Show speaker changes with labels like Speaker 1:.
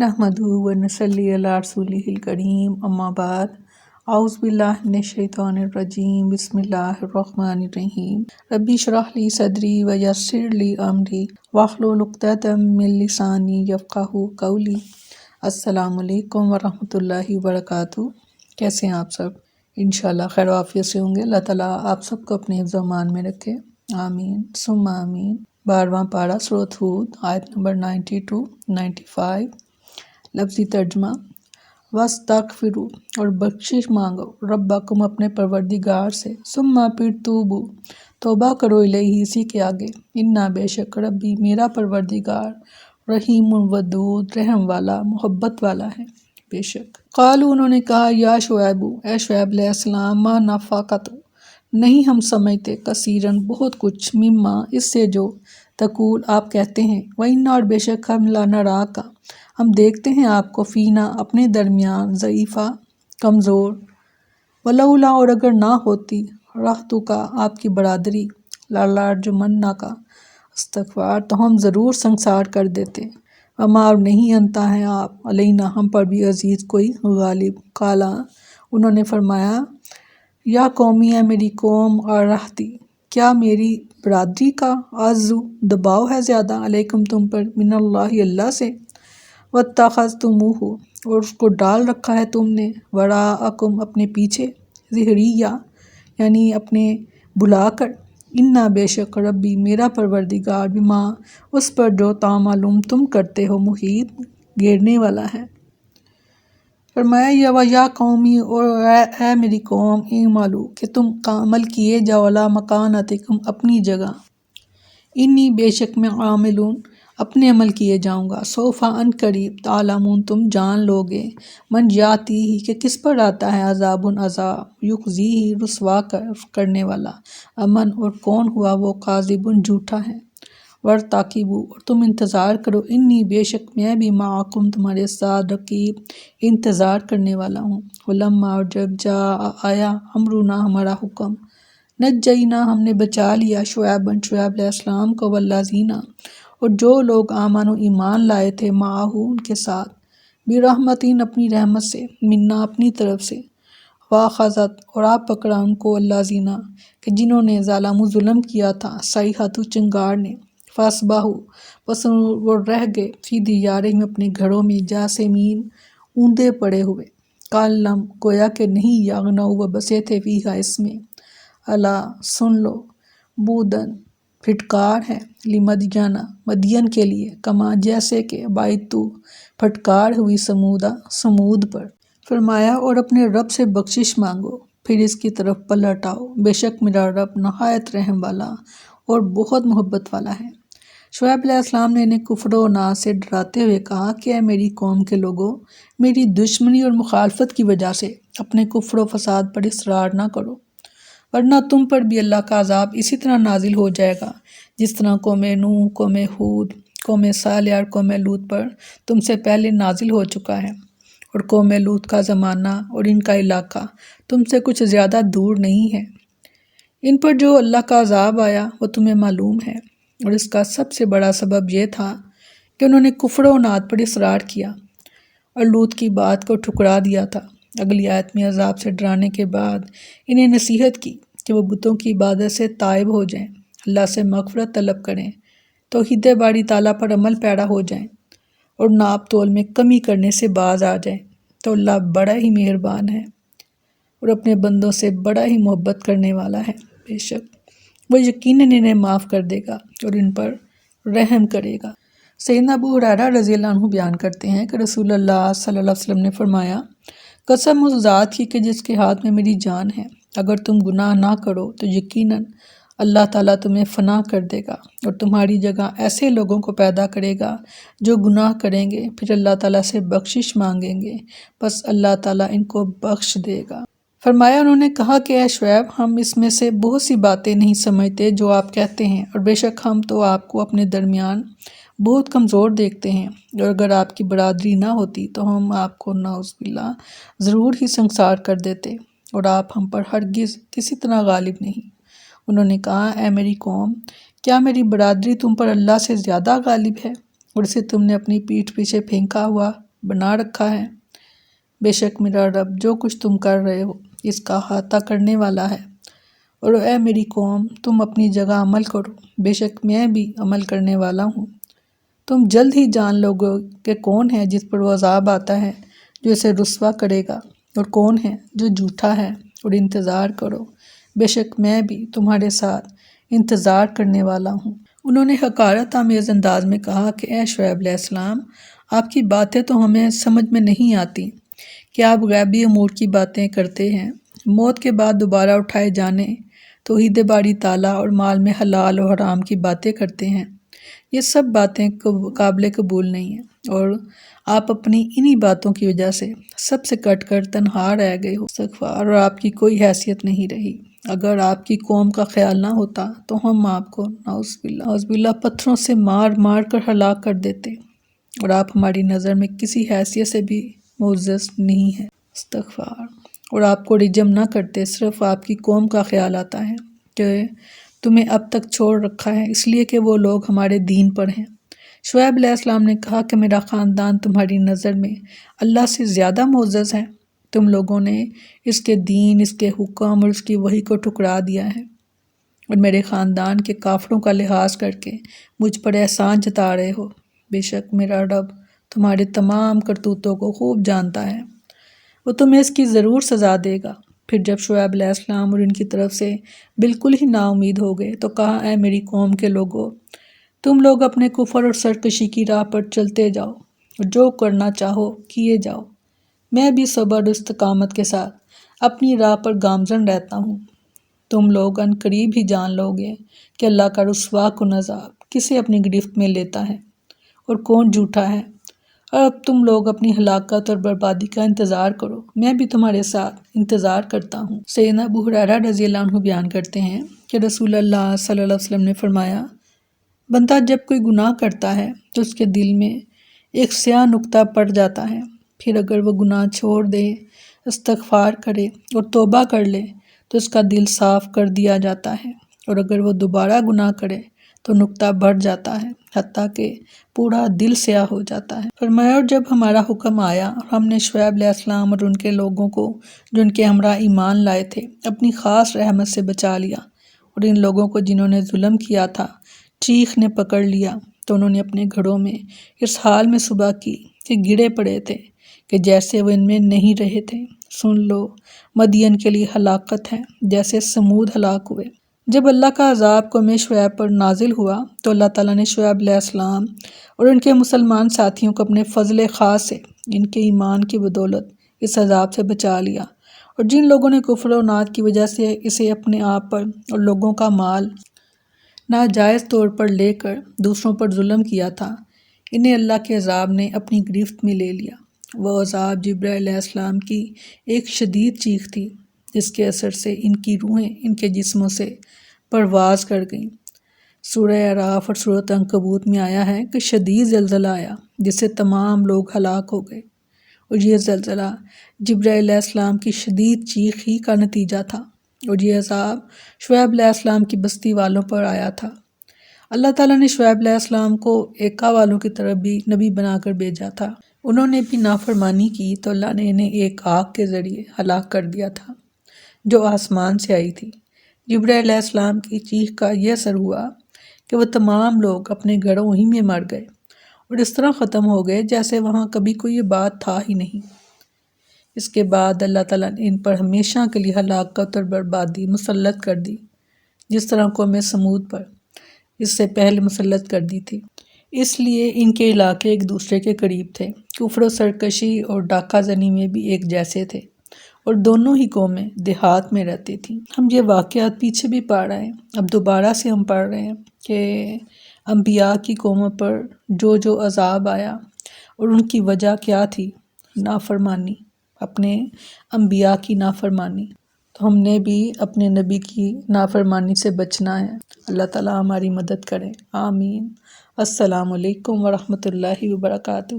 Speaker 1: नहमदुहु व नसल्ली अला रसूलिहिल करीम अम्मा बाद औज़ु बिल्लाहि मिनश शैतानिर रजीम बिस्मिल्लाहिर रहमानिर रहीम रब्बी इश्रह ली सदरी व यस्सिर ली अमरी वहलुल उक़दतम मिन लिसानी यफ़क़हू क़ौली। अस्सलामु अलैकुम व रहमतुल्लाहि व बरकातुहू। कैसे हैं आप सब? इंशाअल्लाह खैर आफियत से होंगे। अल्लाह ताला आप सबको अपने हिफ्ज़ व अमान में रखे, आमीन सुम्मा आमीन। 12वां पारा सूरत हूद आयत नंबर 92-95। लफ्ज़ी तर्जुमा वस्तगफिरू और बख्शिश मांगो रब्बकुम अपने परवरदिगार से, सुम्मा फिर तूबू तौबा करो इलैहि इसी के आगे, इन्ना बेशक रब्बी मेरा परवरदिगार रहीमुन वदूद रहम वाला मोहब्बत वाला है। बेशक क़ालू उन्होंने कहा या शुएबू ए शुएब अलैहिस्सलाम मा नफ़क़त नहीं हम समझते कसीरन बहुत कुछ मिम्मा इससे जो तकूल आप कहते हैं, व इन्ना और बेशक हम लनरा का हम देखते हैं आपको फ़ीना अपने दरमियान ज़ईफ़ा कमज़ोर, वलौला और अगर ना होती रहतु का आपकी बरादरी लार्जुमन्ना का इस्तग़फ़ार तो हम ज़रूर संसार कर देते। वमा और नहीं अंता है आप अलैना हम पर भी अज़ीज़ कोई गालिब। काला उन्होंने फरमाया या कौमी है मेरी कौम और रहती क्या मेरी बरादरी का आज़ू दबाव है ज़्यादा अलैकुम तुम पर मिनल्लाहि अल्लाह से, वत्तख़ज़्तुमूहु और उसको डाल रखा है तुमने वराअकुम अपने पीछे, ज़िहरिया यानी अपने बुलाकर, इन्ना बेशक रब्बी मेरा परवरदिगार बिमा उस पर जो तामालूम तुम करते हो मुहीत घेरने वाला है। फरमाया या कौमी और ए मेरी कौम इमालू कि तुम अमल किए जाओ अला मकानतिकुम अपनी जगह, इन्नी बेशक मैं आमिलून अपने अमल किए जाऊँगा, सोफ़ा अन करीब तालमून तुम जान लोगे, मन याती ही कि किस पर आता है अज़ाबुन अज़ाब, युख़ज़ी ही रुसवा करने वाला, अमन और कौन हुआ वो काज़िबुन झूठा है, वरताकिबू और तुम इंतज़ार करो, इन्नी बेशक मैं भी माकुम तुम्हारे साथ रकीब इंतज़ार करने वाला हूँ। वलम्मा और जब जा आया अमरुना हमारा हुक्म, नज्जैना हमने बचा लिया शुएब अलैहिस्सलाम को वल्लज़ीना और जो लोग आमानु ईमान लाए थे माहू उनके साथ, बिरहमतिन अपनी रहमत से, मिन्ना अपनी तरफ से, वाख़ज़त और आप पकड़ा उनको अल्लाज़ीना कि जिन्होंने ज़ालमु जुल्म किया था, सईहतु चिंगार ने, फ़स्बाहु बस वो रह गए फ़ी दियारिहिम अपने घरों में, जासिमीन ऊंधे पड़े हुए, काल्लम गोया के नहीं यगनऊ व बसे थे फ़ीहा इसमें, अला सुन लो बूदन फिटकार है लिमदियाना मदियन के लिए, कमा जैसे के बाइतु फटकार हुई समूद पर। फरमाया और अपने रब से बख्शिश मांगो फिर इसकी तरफ पलट आओ, बेशक मेरा रब नहायत रहम वाला और बहुत मोहब्बत वाला है। शुएब अलैहिस्सलाम ने इन्हें कुफ्र व नाज से डराते हुए कहा कि ऐ मेरी कौम के लोगों, मेरी दुश्मनी और मुखालफत की वजह से अपने कुफ्र व फसाद पर इसरार ना करो, वरना तुम पर भी अल्लाह का अजाब इसी तरह नाजिल हो जाएगा जिस तरह कौम नूह, कौम हूद, कौम सालेह और कौम लूत पर तुमसे पहले नाजिल हो चुका है। और कौम लूत का ज़माना और इनका इलाका तुमसे कुछ ज़्यादा दूर नहीं है। इन पर जो अल्लाह का अजाब आया वो तुम्हें मालूम है, और इसका सबसे बड़ा सबब यह था कि उन्होंने कुफ्र व नाद पर इसरार किया और लूत की बात को ठुकरा दिया था। अगली आयत में अजाब से डराने के बाद इन्हें नसीहत की कि वो बुतों की इबादत से ताइब हो जाएं, अल्लाह से मग़फ़िरत तलब करें, तौहीद बारी ताला पर अमल पैरा हो जाएं और नाप तोल में कमी करने से बाज आ जाएं, तो अल्लाह बड़ा ही मेहरबान है और अपने बंदों से बड़ा ही मोहब्बत करने वाला है। बेशक वो यकीनन इन्हें माफ़ कर देगा और इन पर रहम करेगा। सैयदना अबू हुरैरा रज़ियल्लाहु अन्हु बयान करते हैं कि रसूलुल्लाह सल्लल्लाहु अलैहि वसल्लम ने फरमाया, कसम उस ज़ात की कि जिसके हाथ में मेरी जान है, अगर तुम गुनाह ना करो तो यकीनन अल्लाह ताला तुम्हें फ़ना कर देगा और तुम्हारी जगह ऐसे लोगों को पैदा करेगा जो गुनाह करेंगे फिर अल्लाह ताला से बख्शिश मांगेंगे, बस अल्लाह ताला इनको बख्श देगा। फरमाया उन्होंने कहा कि ऐ शुएब, हम इसमें से बहुत सी बातें नहीं समझते जो आप कहते हैं, और बेशक हम तो आपको अपने दरमियान बहुत कमज़ोर देखते हैं, और अगर आपकी बरादरी ना होती तो हम आपको नाउज़ुबिल्लाह ज़रूर ही संसार कर देते, और आप हम पर हरगिज़ किसी तरह गालिब नहीं। उन्होंने कहा, ऐ मेरी कौम, क्या मेरी बरादरी तुम पर अल्लाह से ज़्यादा गालिब है और इसे तुमने अपनी पीठ पीछे फेंका हुआ بنا رکھا ہے۔ بے شک میرا رب جو کچھ تم کر رہے ہو اس کا احاطہ کرنے والا ہے۔ اور اے میری قوم تم اپنی جگہ عمل کرو، بے شک میں بھی عمل کرنے والا ہوں۔ تم جلد ہی جان لو گے کہ کون ہے جس پر وہ عذاب آتا ہے جو اسے رسوا کرے گا، اور کون ہے جو جھوٹا ہے، اور انتظار کرو، بے شک میں بھی تمہارے ساتھ انتظار کرنے والا ہوں۔ انہوں نے حقارت آمیز انداز میں کہا کہ اے شعیب علیہ السلام، آپ کی باتیں تو ہمیں سمجھ میں نہیں آتی کہ آپ غیبی امور کی باتیں کرتے ہیں، موت کے بعد دوبارہ اٹھائے جانے، توحید باری تعالیٰ اور مال میں حلال و حرام کی باتیں کرتے ہیں۔ یہ سب باتیں قابل قبول نہیں ہیں، اور آپ اپنی انہی باتوں کی وجہ سے سب سے کٹ کر تنہا رہ گئے ہو، استغفار، اور آپ کی کوئی حیثیت نہیں رہی۔ اگر آپ کی قوم کا خیال نہ ہوتا تو ہم آپ کو نعوذ باللہ پتھروں سے مار مار کر ہلاک کر دیتے، اور آپ ہماری نظر میں کسی حیثیت سے بھی معزز نہیں ہیں، استغفار، اور آپ کو رجم نہ کرتے، صرف آپ کی قوم کا خیال آتا ہے کہ تمہیں اب تک چھوڑ رکھا ہے اس لیے کہ وہ لوگ ہمارے دین پر ہیں۔ شعیب علیہ السلام نے کہا کہ میرا خاندان تمہاری نظر میں اللہ سے زیادہ معزز ہے، تم لوگوں نے اس کے دین، اس کے حکم اور اس کی وحی کو ٹھکرا دیا ہے، اور میرے خاندان کے کافروں کا لحاظ کر کے مجھ پر احسان جتا رہے ہو۔ بے شک میرا رب تمہارے تمام کرتوتوں کو خوب جانتا ہے، وہ تمہیں اس کی ضرور سزا دے گا۔ پھر جب شعیب علیہ السلام اور ان کی طرف سے بالکل ہی نا امید ہو گئے تو کہا، اے میری قوم کے لوگوں، تم لوگ اپنے کفر اور سرکشی کی راہ پر چلتے جاؤ، اور جو کرنا چاہو کیے جاؤ، میں بھی صبر و استقامت کے ساتھ اپنی راہ پر گامزن رہتا ہوں۔ تم لوگ ان قریب ہی جان لو گے کہ اللہ کا رسوا کن عذاب کسے اپنی گرفت میں لیتا ہے اور کون جھوٹا ہے، اور اب تم لوگ اپنی ہلاکت اور بربادی کا انتظار کرو، میں بھی تمہارے ساتھ انتظار کرتا ہوں۔ سیدنا ابو ہریرہ رضی اللہ عنہ بیان کرتے ہیں کہ رسول اللہ صلی اللہ علیہ وسلم نے فرمایا، بندہ جب کوئی گناہ کرتا ہے تو اس کے دل میں ایک سیاہ نقطہ پڑ جاتا ہے، پھر اگر وہ گناہ چھوڑ دے، استغفار کرے اور توبہ کر لے تو اس کا دل صاف کر دیا جاتا ہے، اور اگر وہ دوبارہ گناہ کرے تو نقطہ بڑھ جاتا ہے حتیٰ کہ پورا دل سیاہ ہو جاتا ہے۔ فرمایا، اور جب ہمارا حکم آیا اور ہم نے شعیب علیہ السلام اور ان کے لوگوں کو جو ان کے ہمراہ ایمان لائے تھے اپنی خاص رحمت سے بچا لیا، اور ان لوگوں کو جنہوں نے ظلم کیا تھا چیخ نے پکڑ لیا، تو انہوں نے اپنے گھروں میں اس حال میں صبح کی کہ گرے پڑے تھے کہ جیسے وہ ان میں نہیں رہے تھے۔ سن لو، مدین کے لیے ہلاکت ہے جیسے سمود ہلاک ہوئے۔ جب اللہ کا عذاب قوم شعیب پر نازل ہوا تو اللہ تعالیٰ نے شعیب علیہ السلام اور ان کے مسلمان ساتھیوں کو اپنے فضل خاص سے ان کے ایمان کی بدولت اس عذاب سے بچا لیا، اور جن لوگوں نے کفر و عناد کی وجہ سے اسے اپنے آپ پر اور لوگوں کا مال ناجائز طور پر لے کر دوسروں پر ظلم کیا تھا، انہیں اللہ کے عذاب نے اپنی گرفت میں لے لیا۔ وہ عذاب جبرائیل علیہ السلام کی ایک شدید چیخ تھی جس کے اثر سے ان کی روحیں ان کے جسموں سے پرواز کر گئیں۔ سورہ اعراف اور سورۃ عنکبوت میں آیا ہے کہ شدید زلزلہ آیا جس سے تمام لوگ ہلاک ہو گئے، اور یہ زلزلہ جبرائیل علیہ السلام کی شدید چیخ ہی کا نتیجہ تھا، اور یہ عذاب شعیب علیہ السلام کی بستی والوں پر آیا تھا۔ اللہ تعالیٰ نے شعیب علیہ السلام کو ایکا والوں کی طرف بھی نبی بنا کر بھیجا تھا، انہوں نے بھی نافرمانی کی تو اللہ نے انہیں ایک آگ کے ذریعے ہلاک کر دیا تھا جو آسمان سے آئی تھی۔ جبرائیل علیہ السلام کی چیخ کا یہ اثر ہوا کہ وہ تمام لوگ اپنے گھروں ہی میں مر گئے اور اس طرح ختم ہو گئے جیسے وہاں کبھی کوئی یہ بات تھا ہی نہیں۔ اس کے بعد اللہ تعالیٰ نے ان پر ہمیشہ کے لیے ہلاکت اور بربادی مسلط کر دی، جس طرح قوم سمود پر اس سے پہلے مسلط کر دی تھی۔ اس لیے ان کے علاقے ایک دوسرے کے قریب تھے، کفر و سرکشی اور ڈاکہ زنی میں بھی ایک جیسے تھے، اور دونوں ہی قومیں دیہات میں رہتی تھیں۔ ہم یہ واقعات پیچھے بھی پڑھ رہے ہیں، اب دوبارہ سے ہم پڑھ رہے ہیں کہ انبیاء کی قوموں پر جو جو عذاب آیا اور ان کی وجہ کیا تھی، نافرمانی، اپنے انبیاء کی نافرمانی۔ تو ہم نے بھی اپنے نبی کی نافرمانی سے بچنا ہے۔ اللہ تعالیٰ ہماری مدد کرے، آمین۔ السلام علیکم ورحمۃ اللہ وبرکاتہ۔